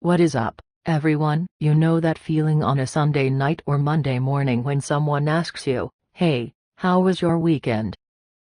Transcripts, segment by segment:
What is up, everyone? You know that feeling on a Sunday night or Monday morning when someone asks you, "Hey, how was your weekend?"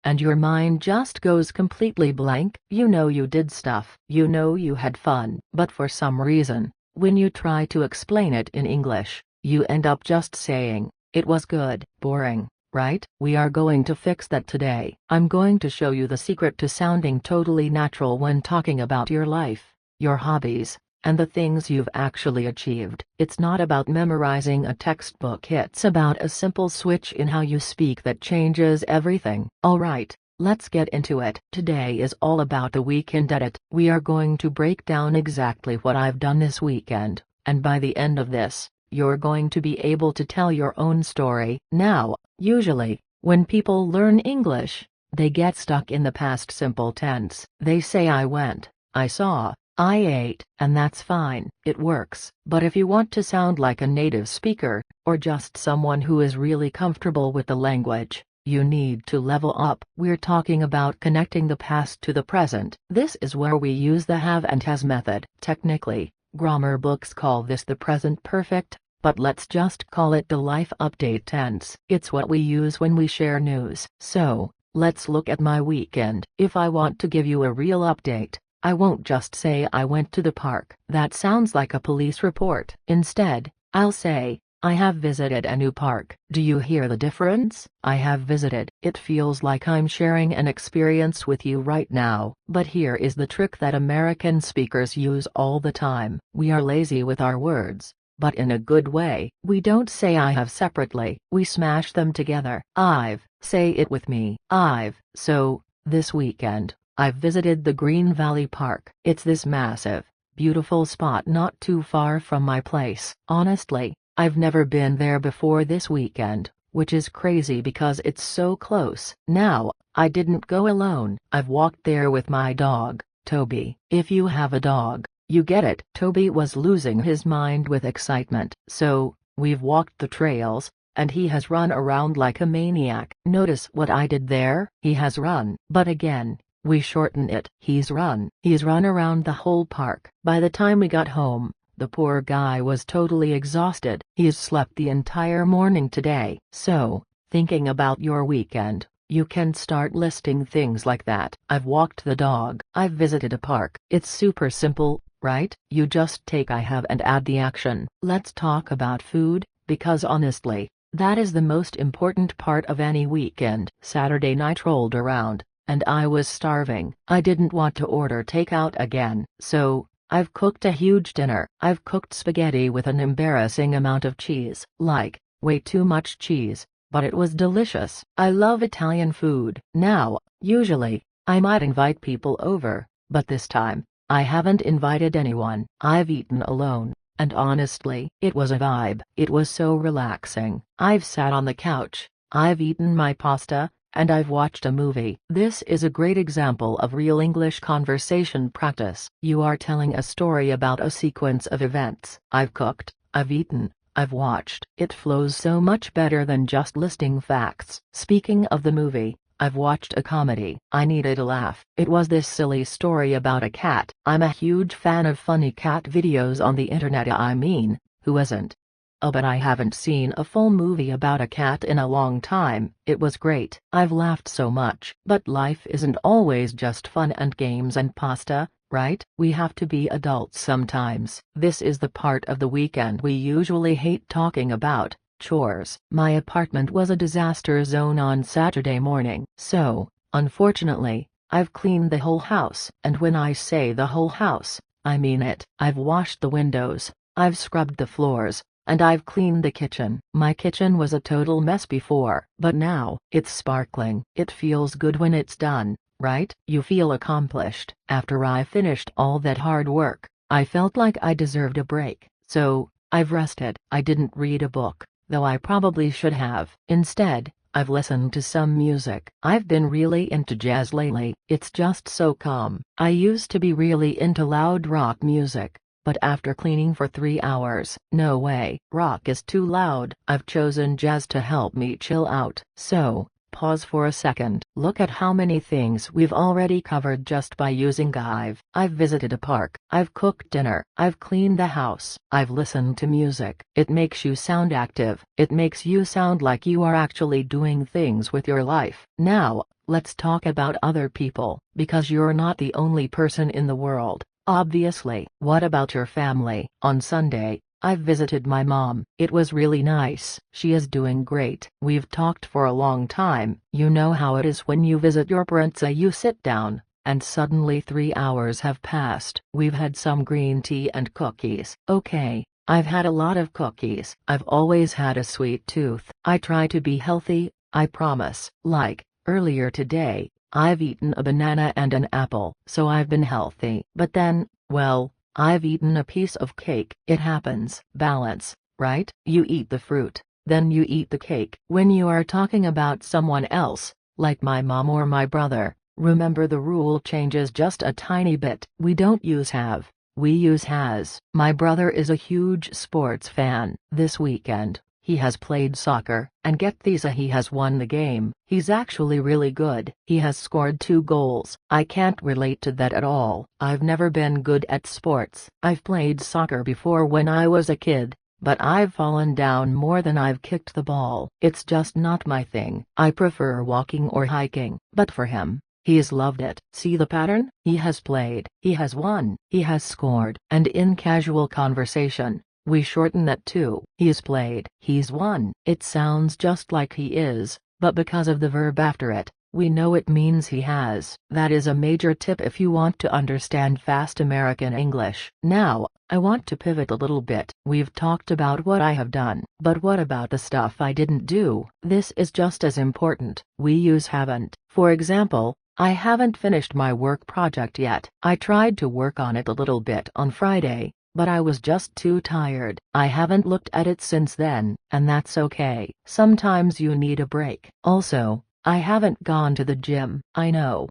And your mind just goes completely blank. You know you did stuff. You know you had fun. But for some reason, when you try to explain it in English, you end up just saying, "It was good." Boring, right? We are going to fix that today. I'm going to show you the secret to sounding totally natural when talking about your life, your hobbies, and the things you've actually achieved. It's not about memorizing a textbook, it's about a simple switch in how you speak that changes everything. Alright, let's get into it. Today is all about the weekend edit. We are going to break down exactly what I've done this weekend, and by the end of this, you're going to be able to tell your own story. Now, usually, when people learn English, they get stuck in the past simple tense. They say I went, I saw, I ate, and that's fine. It works. But if you want to sound like a native speaker, or just someone who is really comfortable with the language, you need to level up. We're talking about connecting the past to the present. This is where we use the have and has method. Technically, grammar books call this the present perfect, but let's just call it the life update tense. It's what we use when we share news. So, let's look at my weekend. If I want to give you a real update, I won't just say I went to the park. That sounds like a police report. Instead, I'll say, I have visited a new park. Do you hear the difference? I have visited. It feels like I'm sharing an experience with you right now. But here is the trick that American speakers use all the time. We are lazy with our words, but in a good way. We don't say I have separately. We smash them together. I've. Say it with me. I've. So, this weekend, I've visited the Green Valley Park. It's this massive, beautiful spot not too far from my place. Honestly, I've never been there before this weekend, which is crazy because it's so close. Now, I didn't go alone. I've walked there with my dog, Toby. If you have a dog, you get it. Toby was losing his mind with excitement. So, we've walked the trails, and he has run around like a maniac. Notice what I did there? He has run. But again, we shorten it. He's run. He's run around the whole park. By the time we got home, the poor guy was totally exhausted. He's slept the entire morning today. So, thinking about your weekend, you can start listing things like that. I've walked the dog. I've visited a park. It's super simple, right? You just take I have and add the action. Let's talk about food, because honestly, that is the most important part of any weekend. Saturday night rolled around, and I was starving. I didn't want to order takeout again, so I've cooked a huge dinner. I've cooked spaghetti with an embarrassing amount of cheese, like, way too much cheese, but it was delicious. I love Italian food. Now, usually, I might invite people over, but this time, I haven't invited anyone. I've eaten alone, and honestly, it was a vibe. It was so relaxing. I've sat on the couch, I've eaten my pasta, and I've watched a movie. This is a great example of real English conversation practice. You are telling a story about a sequence of events. I've cooked, I've eaten, I've watched. It flows so much better than just listing facts. Speaking of the movie, I've watched a comedy. I needed a laugh. It was this silly story about a cat. I'm a huge fan of funny cat videos on the internet. I mean, who isn't? But I haven't seen a full movie about a cat in a long time. It was great. I've laughed so much. But life isn't always just fun and games and pasta, right? We have to be adults sometimes. This is the part of the weekend we usually hate talking about: chores. My apartment was a disaster zone on Saturday morning. So, unfortunately, I've cleaned the whole house. And when I say the whole house, I mean it. I've washed the windows, I've scrubbed the floors, and I've cleaned the kitchen. My kitchen was a total mess before, but now, it's sparkling. It feels good when it's done, right? You feel accomplished. After I finished all that hard work, I felt like I deserved a break. So, I've rested. I didn't read a book, though I probably should have. Instead, I've listened to some music. I've been really into jazz lately. It's just so calm. I used to be really into loud rock music, but after cleaning for 3 hours, no way, rock is too loud. I've chosen jazz to help me chill out. So, Pause for a second. Look at how many things we've already covered just by using I've visited a park, I've cooked dinner, I've cleaned the house, I've listened to music. It makes you sound active. It makes you sound like you are actually doing things with your life. Now, let's talk about other people, because you're not the only person in the world, obviously. What about your family? On Sunday, I've visited my mom. It was really nice. She is doing great. We've talked for a long time. You know how it is when you visit your parents, you sit down, and suddenly 3 hours have passed. We've had some green tea and cookies. Okay, I've had a lot of cookies. I've always had a sweet tooth. I try to be healthy, I promise. Like, earlier today, I've eaten a banana and an apple, so I've been healthy. But then, well, I've eaten a piece of cake. It happens. Balance, right? You eat the fruit, then you eat the cake. When you are talking about someone else, like my mom or my brother, remember the rule changes just a tiny bit. We don't use have, we use has. My brother is a huge sports fan. This weekend, he has played soccer, and get these, he has won the game. He's actually really good. He has scored 2 goals. I can't relate to that at all. I've never been good at sports. I've played soccer before when I was a kid, but I've fallen down more than I've kicked the ball. It's just not my thing. I prefer walking or hiking. But for him, he's loved it. See the pattern? He has played, he has won, he has scored. And in casual conversation, we shorten that to, he's played, he's won. It sounds just like he is, but because of the verb after it, we know it means he has. That is a major tip if you want to understand fast American English. Now, I want to pivot a little bit. We've talked about what I have done, but what about the stuff I didn't do? This is just as important. We use haven't. For example, I haven't finished my work project yet. I tried to work on it a little bit on Friday, but I was just too tired. I haven't looked at it since then, and that's okay. Sometimes you need a break. Also, I haven't gone to the gym. I know,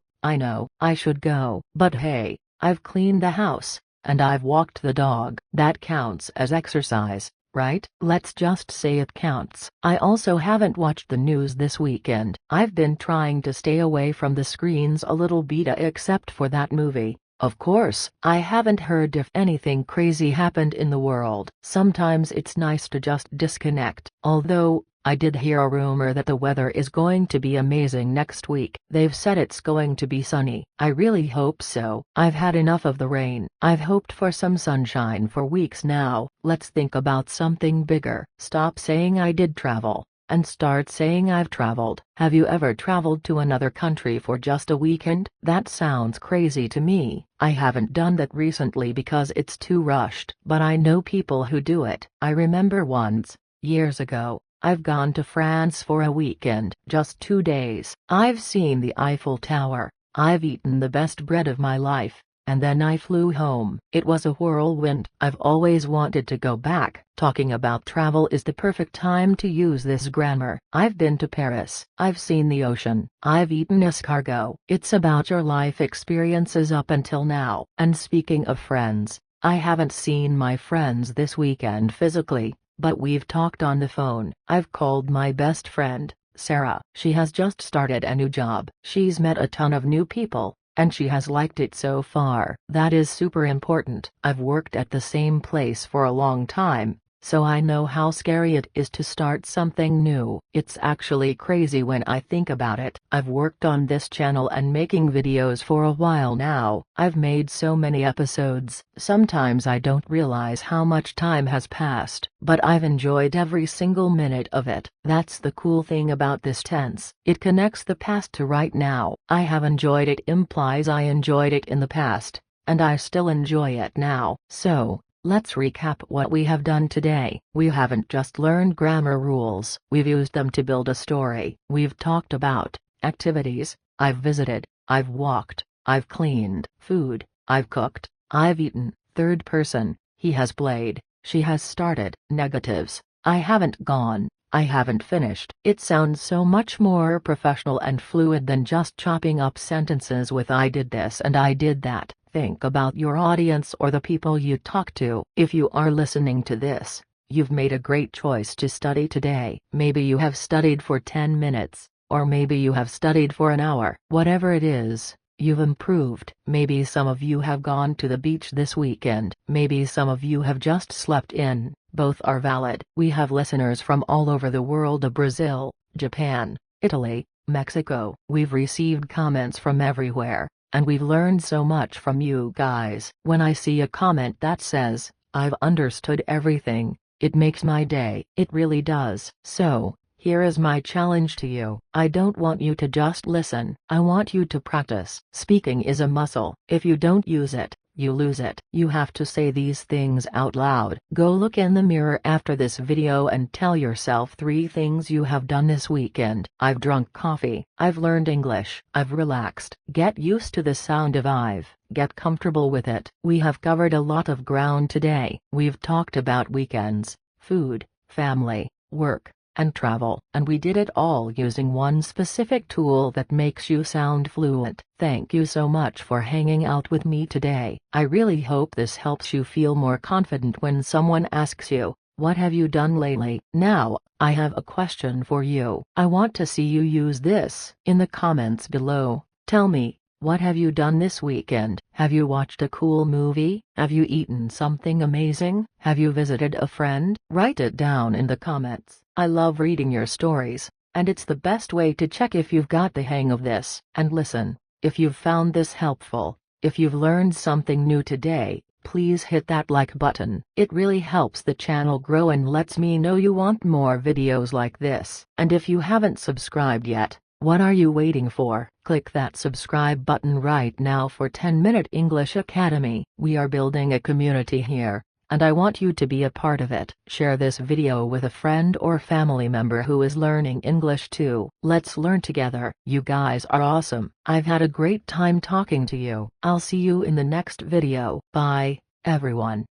I should go. But hey, I've cleaned the house, and I've walked the dog. That counts as exercise, right? Let's just say it counts. I also haven't watched the news this weekend. I've been trying to stay away from the screens a little bit, except for that movie. Of course, I haven't heard if anything crazy happened in the world. Sometimes it's nice to just disconnect. Although, I did hear a rumor that the weather is going to be amazing next week. They've said it's going to be sunny. I really hope so. I've had enough of the rain. I've hoped for some sunshine for weeks now. Let's think about something bigger. Stop saying I did travel, and start saying I've traveled. Have you ever traveled to another country for just a weekend? That sounds crazy to me. I haven't done that recently because it's too rushed, but I know people who do it. I remember once, years ago, I've gone to France for a weekend. Just 2 days. I've seen the Eiffel Tower, I've eaten the best bread of my life, and then I flew home. It was a whirlwind. I've always wanted to go back. Talking about travel is the perfect time to use this grammar. I've been to Paris. I've seen the ocean. I've eaten escargot. It's about your life experiences up until now. And speaking of friends, I haven't seen my friends this weekend physically, but we've talked on the phone. I've called my best friend, Sarah. She has just started a new job. She's met a ton of new people, and she has liked it so far. That is super important. I've worked at the same place for a long time, so I know how scary it is to start something new. It's actually crazy when I think about it. I've worked on this channel and making videos for a while now. I've made so many episodes. Sometimes I don't realize how much time has passed, but I've enjoyed every single minute of it. That's the cool thing about this tense. It connects the past to right now. I have enjoyed it implies I enjoyed it in the past, and I still enjoy it now. So, let's recap what we have done today. We haven't just learned grammar rules, we've used them to build a story. We've talked about activities. I've visited, I've walked, I've cleaned, food, I've cooked, I've eaten. Third person, he has played, she has started. Negatives, I haven't gone, I haven't finished. It sounds so much more professional and fluid than just chopping up sentences with I did this and I did that. Think about your audience or the people you talk to. If you are listening to this, you've made a great choice to study today. Maybe you have studied for 10 minutes, or maybe you have studied for an hour. Whatever it is, you've improved. Maybe some of you have gone to the beach this weekend. Maybe some of you have just slept in. Both are valid. We have listeners from all over the world: Brazil, Japan, Italy, Mexico. We've received comments from everywhere, and we've learned so much from you guys. When I see a comment that says, "I've understood everything," it makes my day. It really does. So, here is my challenge to you. I don't want you to just listen. I want you to practice. Speaking is a muscle. If you don't use it, you lose it. You have to say these things out loud. Go look in the mirror after this video and tell yourself 3 things you have done this weekend. I've drunk coffee. I've learned English. I've relaxed. Get used to the sound of I've. Get comfortable with it. We have covered a lot of ground today. We've talked about weekends, food, family, work, and travel, and we did it all using one specific tool that makes you sound fluent. Thank you so much for hanging out with me today. I really hope this helps you feel more confident when someone asks you, "What have you done lately?" Now, I have a question for you. I want to see you use this in the comments below. Tell me, what have you done this weekend? Have you watched a cool movie? Have you eaten something amazing? Have you visited a friend? Write it down in the comments. I love reading your stories, and it's the best way to check if you've got the hang of this. And listen, if you've found this helpful, if you've learned something new today, please hit that like button. It really helps the channel grow and lets me know you want more videos like this. And if you haven't subscribed yet, what are you waiting for? Click that subscribe button right now for 10-Minute English Academy. We are building a community here, and I want you to be a part of it. Share this video with a friend or family member who is learning English too. Let's learn together. You guys are awesome. I've had a great time talking to you. I'll see you in the next video. Bye, everyone.